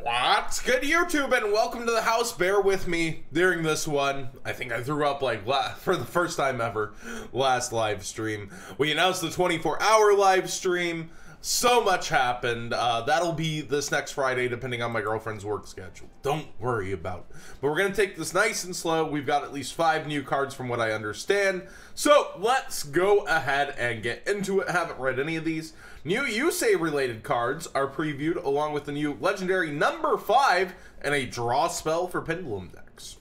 What's good, YouTube, and welcome to the house. Bear with me during this one. I think I threw up like for the first time ever last live stream. We announced the 24-hour live stream. So much happened. That'll be this next Friday, depending on my girlfriend's work schedule. Don't worry about it. But we're going to take this nice and slow. We've got at least 5 new cards from what I understand. So let's go ahead and get into it. Haven't read any of these. New Yusei related cards are previewed along with the new legendary number 5 and a draw spell for Pendulum decks.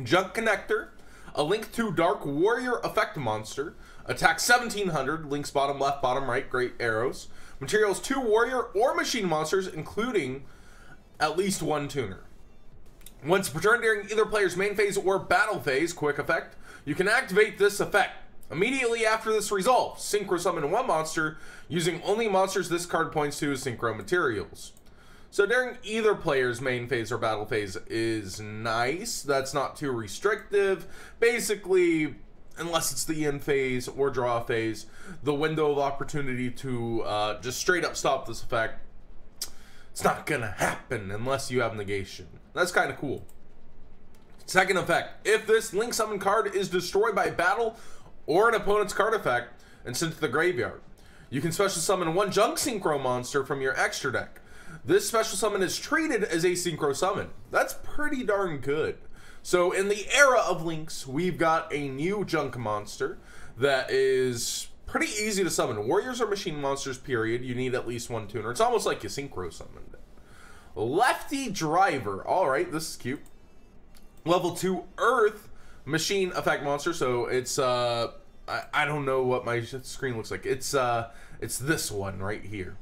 Junk Connector, a Link to Dark Warrior effect monster. Attack 1700, links bottom left, bottom right, great arrows. Materials 2 warrior or machine monsters, including at least 1 tuner. Once per turn during either player's main phase or battle phase, quick effect, you can activate this effect. Immediately after this resolve, Synchro summon 1 monster using only monsters this card points to as Synchro materials. So during either player's main phase or battle phase is nice. That's not too restrictive. Basically, unless it's the end phase or draw phase, the window of opportunity to just straight up stop this effect, it's not gonna happen unless you have negation. That's kind of cool. Second effect, if this link summon card is destroyed by battle or an opponent's card effect and sent to the graveyard, you can special summon 1 junk synchro monster from your extra deck. This special summon is treated as a synchro summon. That's pretty darn good. So in the era of links, we've got a new junk monster that is pretty easy to summon. Warriors are machine monsters, period. You need at least 1 tuner. It's almost like you synchro summoned it. Lefty Driver. All right, this is cute. Level 2 Earth machine effect monster. So it's I don't know what my screen looks like. It's this one right here.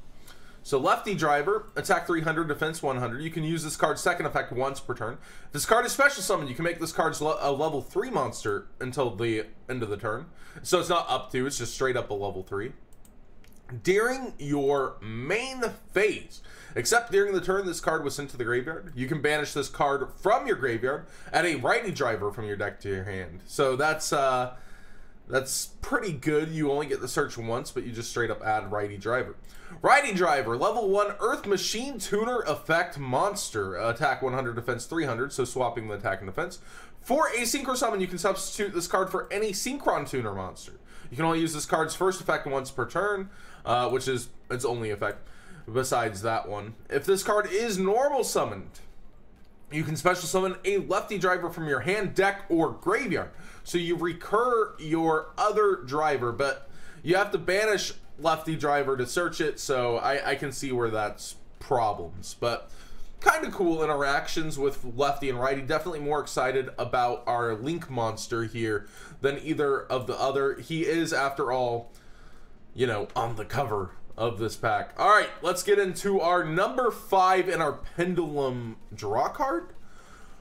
So Lefty Driver, attack 300, defense 100. You can use this card's second effect once per turn. If this card is special summoned, you can make this card's a level 3 monster until the end of the turn. So it's not up to, it's just straight up a level 3. During your main phase, except during the turn this card was sent to the graveyard, you can banish this card from your graveyard, add a Righty Driver from your deck to your hand. So that's pretty good. You only get the search once, but you just straight up add Righty Driver. Righty Driver, level 1 Earth Machine Tuner effect monster. Attack 100, defense 300, so swapping the attack and defense. For a Synchro summon, you can substitute this card for any Synchron Tuner monster. You can only use this card's first effect once per turn, which is its only effect besides that one. If this card is normal summoned, you can special summon a Lefty Driver from your hand, deck, or graveyard. So you recur your other driver, but you have to banish Lefty Driver to search it, so I can see where that's problems. But kind of cool interactions with Lefty and Righty. Definitely more excited about our Link monster here than either of the other. He is, after all, you know, on the cover of this pack. All right, let's get into our number 5 in our Pendulum draw card.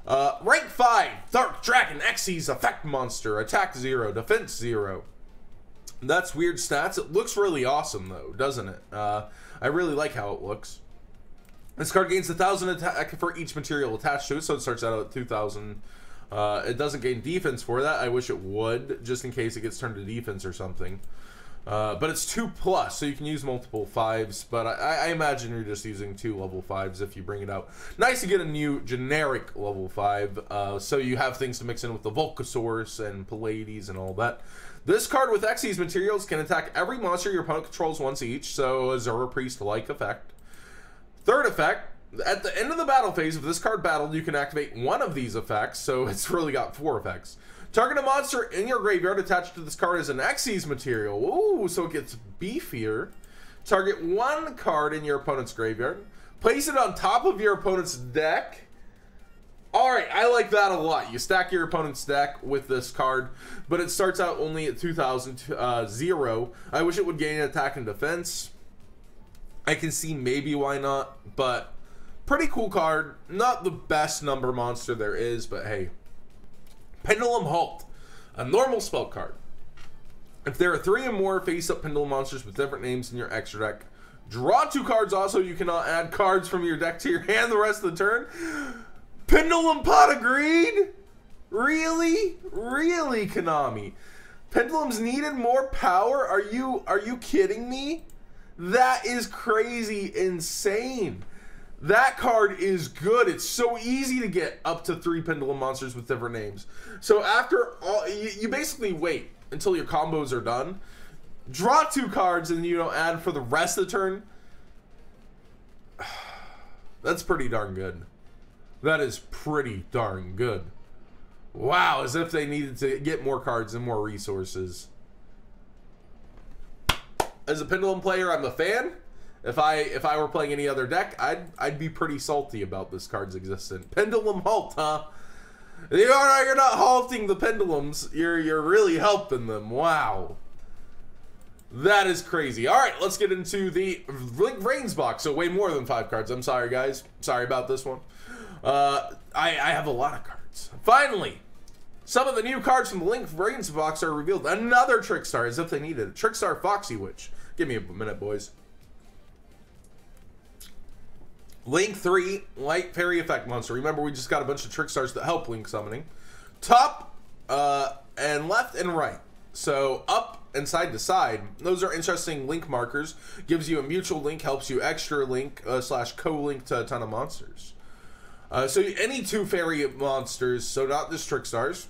Rank 5, Dark Dragon Xyz effect monster, attack 0, defense 0. That's weird stats. It looks really awesome though, doesn't it? I really like how it looks. This card gains 1,000 attack for each material attached to it, so it starts out at 2,000. It doesn't gain defense for that. I wish it would, just in case it gets turned to defense or something. But it's 2+, so you can use multiple 5s, but I imagine you're just using 2 level 5s if you bring it out. Nice to get a new generic level 5, so you have things to mix in with the Volcasaurus and Pallades and all that. This card with Xyz materials can attack every monster your opponent controls once each, so a Zora Priest-like effect. Third effect, at the end of the battle phase, if this card battled, you can activate 1 of these effects, so it's really got 4 effects. Target a monster in your graveyard attached to this card as an Xyz material. Ooh, so it gets beefier. Target 1 card in your opponent's graveyard. Place it on top of your opponent's deck. Alright, I like that a lot. You stack your opponent's deck with this card, but it starts out only at 2,000, 0. I wish it would gain attack and defense. I can see maybe why not, but pretty cool card. Not the best number monster there is, but hey. Pendulum Halt, a normal spell card. If there are 3 or more face-up Pendulum monsters with different names in your extra deck, draw 2 cards. Also, you cannot add cards from your deck to your hand the rest of the turn. Pendulum Pot of Greed? Really? Really, Konami? Pendulum's needed more power? Are you kidding me? That is crazy insane. That card is good. It's so easy to get up to 3 Pendulum monsters with different names. So after all, you basically wait until your combos are done, draw 2 cards, and you don't add for the rest of the turn. That's pretty darn good. That is pretty darn good. Wow, as if they needed to get more cards and more resources. As a Pendulum player, I'm a fan. If I were playing any other deck, I'd be pretty salty about this card's existence. Pendulum halt, huh? You're not halting the Pendulums. You're really helping them. Wow. That is crazy. All right, let's get into the Link Vrains box. So way more than 5 cards. I'm sorry, guys. Sorry about this one. I have a lot of cards. Finally, some of the new cards from the Link Vrains box are revealed. Another Trickstar, as if they needed it. Trickstar Foxy Witch. Give me a minute, boys. Link 3, Light Fairy Effect Monster. Remember, we just got a bunch of Trickstars that help Link summoning. Top and left and right. So up and side to side. Those are interesting link markers. Gives you a mutual link, helps you extra link slash co-link to a ton of monsters. So any 2 fairy monsters, so not just Trickstars.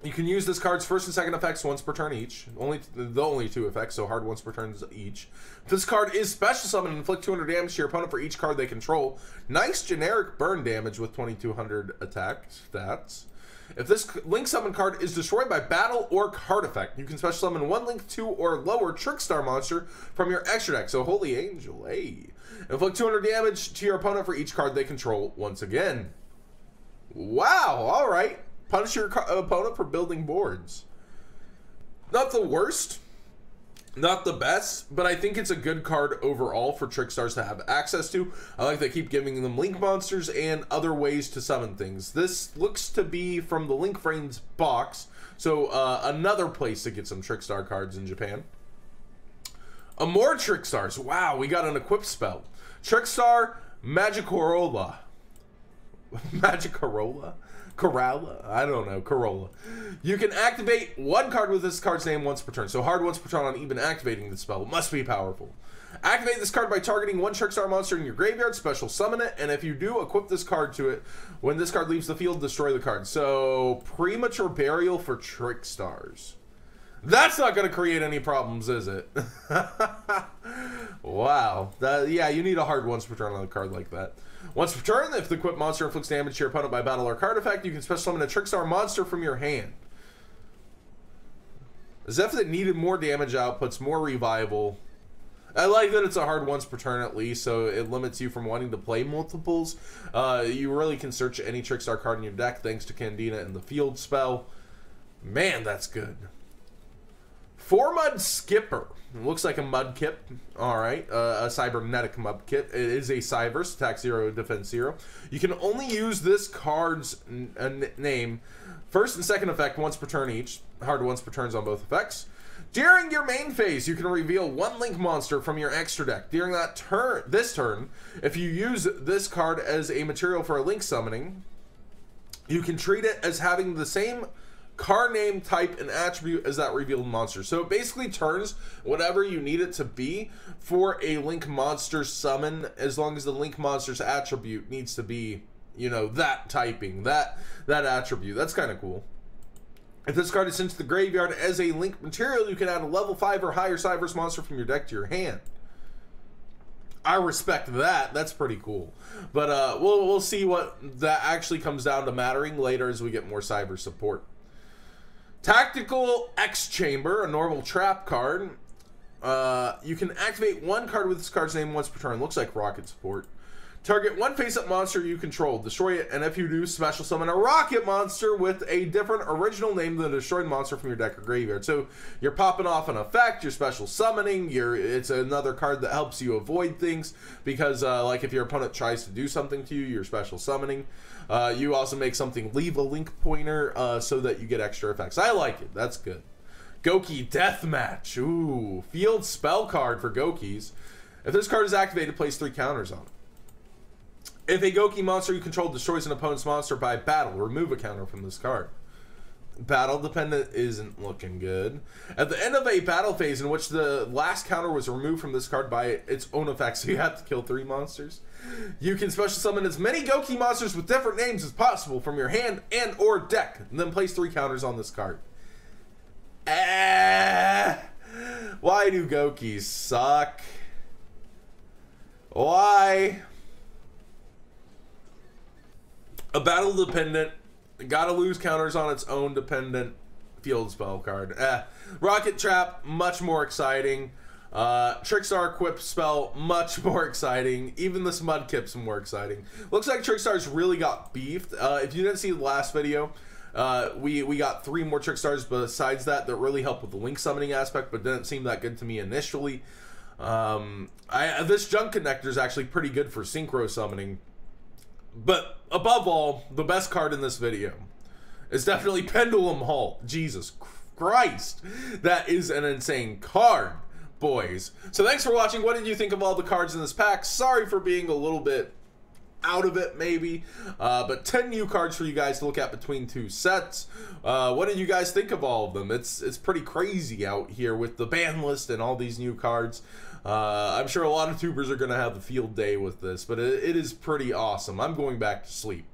You can use this card's first and second effects once per turn each. The only 2 effects, so hard once per turn each. This card is special summon and inflict 200 damage to your opponent for each card they control. Nice generic burn damage with 2200 attack stats. If this Link Summon card is destroyed by battle or card effect, you can special summon 1 Link 2 or lower Trickstar monster from your extra deck. So Holy Angel, hey. Inflict 200 damage to your opponent for each card they control once again. Wow, alright. Punish your opponent for building boards. Not the worst. Not the best, but I think it's a good card overall for Trickstars to have access to. I like they keep giving them Link monsters and other ways to summon things. This looks to be from the Link Vrains box, so another place to get some Trickstar cards in Japan. More Trickstars. Wow, we got an equip spell. Trickstar Magicorola. Magicorola? Corolla? I don't know. Corolla. You can activate 1 card with this card's name once per turn. So hard once per turn on even activating the spell. Must be powerful. Activate this card by targeting 1 Trickstar monster in your graveyard. Special summon it. And if you do, equip this card to it. When this card leaves the field, destroy the card. So premature burial for Trickstars. That's not going to create any problems, is it? Wow. Yeah, you need a hard once per turn on a card like that. Once per turn, if the equipped monster inflicts damage to your opponent by battle or card effect, you can special summon a Trickstar monster from your hand. As if it needed more damage outputs, more revival. I like that it's a hard once per turn at least, so it limits you from wanting to play multiples. You really can search any Trickstar card in your deck thanks to Candina and the field spell. Man, that's good. 4-Mud Skipper. It looks like a mud kit. Alright. A cybernetic mud kit. It is a Cyverse. Attack 0, defense 0. You can only use this card's name first and second effect once per turn each. Hard once per turns on both effects. During your main phase, you can reveal 1 Link monster from your extra deck. During that this turn, if you use this card as a material for a Link summoning, you can treat it as having the same card name, type, and attribute as that revealed monster. So it basically turns whatever you need it to be for a Link monster summon, as long as the Link monster's attribute needs to be, you know, that typing, that attribute. That's kind of cool. If this card is sent to the graveyard as a Link material, you can add a level 5 or higher Cyverse monster from your deck to your hand. I respect that. That's pretty cool. But we'll see what that actually comes down to mattering later as we get more Cyber support. Tactical X Chamber, a normal trap card. You can activate 1 card with this card's name once per turn. Looks like rocket support. Target 1 face-up monster you control. Destroy it, and if you do, special summon a rocket monster with a different original name than the destroyed monster from your deck or graveyard. So you're popping off an effect, you're special summoning, it's another card that helps you avoid things, because like if your opponent tries to do something to you, you're special summoning. You also make something leave a link pointer so that you get extra effects. I like it. That's good. Goki Deathmatch. Ooh, field spell card for Gokis. If this card is activated, place 3 counters on it. If a Goki monster you control destroys an opponent's monster by battle, remove a counter from this card. Battle dependent isn't looking good. At the end of a battle phase in which the last counter was removed from this card by its own effect, so you have to kill 3 monsters, you can special summon as many Goki monsters with different names as possible from your hand and or deck, and then place 3 counters on this card. Why do Gokis suck? Why? A battle dependent, gotta lose counters on its own dependent field spell card. Rocket Trap, much more exciting. Trickstar Equip spell, much more exciting. Even this Mudkip's more exciting. Looks like Trickstar's really got beefed. If you didn't see the last video, we got 3 more Trickstars besides that really helped with the link summoning aspect, but didn't seem that good to me initially. This Junk Connector is actually pretty good for Synchro summoning. But above all, the best card in this video is definitely Pendulum Halt. Jesus Christ, that is an insane card, boys. So thanks for watching. What did you think of all the cards in this pack? Sorry for being a little bit out of it, maybe, but 10 new cards for you guys to look at between 2 sets. What did you guys think of all of them? It's pretty crazy out here with the ban list and all these new cards. I'm sure a lot of tubers are gonna have a field day with this, but it is pretty awesome. I'm going back to sleep.